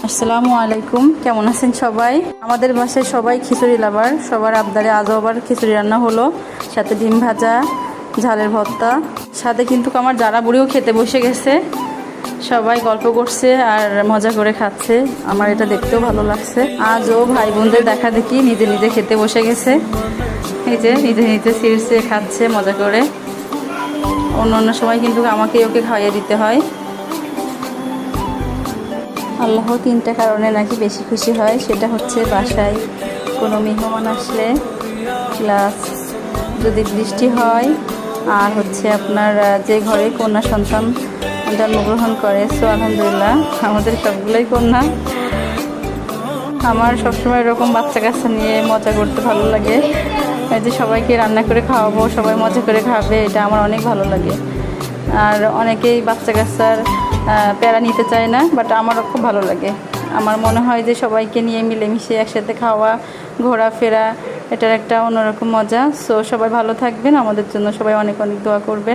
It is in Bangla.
আসসালামু আলাইকুম, কেমন আছেন সবাই? আমাদের বাসায় সবাই খিচুড়ি লাভার। সবার আবদারে আজও আবার খিচুড়ি রান্না হলো, সাথে ডিম ভাজা, ঝালের ভর্তা। সাথে কিন্তু আমার যারা বুড়িও খেতে বসে গেছে। সবাই গল্প করছে আর মজা করে খাচ্ছে। আমার এটা দেখতেও ভালো লাগছে। আজও ভাই বোনদের দেখা দেখি নিজে নিজে খেতে বসে গেছে। এই যে নিজে নিজে সিরসে খাচ্ছে মজা করে। অন্য অন্য সময় কিন্তু আমাকে ওকে খাইয়ে দিতে হয়। আল্লাহ তিনটা কারণে নাকি বেশি খুশি হয়, সেটা হচ্ছে বাসায় কোনো মেহমান আসলে, প্লাস যদি বৃষ্টি হয়, আর হচ্ছে আপনার যে ঘরে কন্যা সন্তান জন্মগ্রহণ করে। সো আলহামদুলিল্লাহ আমাদের সবগুলোই কন্যা। আমার সবসময় এরকম বাচ্চা কাচ্চা নিয়ে মজা করতে ভালো লাগে। এই যে সবাইকে রান্না করে খাওয়াবো, সবাই মজা করে খাবে, এটা আমার অনেক ভালো লাগে। আর অনেকেই বাচ্চা কাচ্চার প্যারা নিতে চায় না, বাট আমারও খুব ভালো লাগে। আমার মনে হয় যে সবাইকে নিয়ে মিলেমিশে একসাথে খাওয়া, ঘোরাফেরা, এটার একটা অন্যরকম মজা। সো সবাই ভালো থাকবেন, আমাদের জন্য সবাই অনেক অনেক দোয়া করবেন।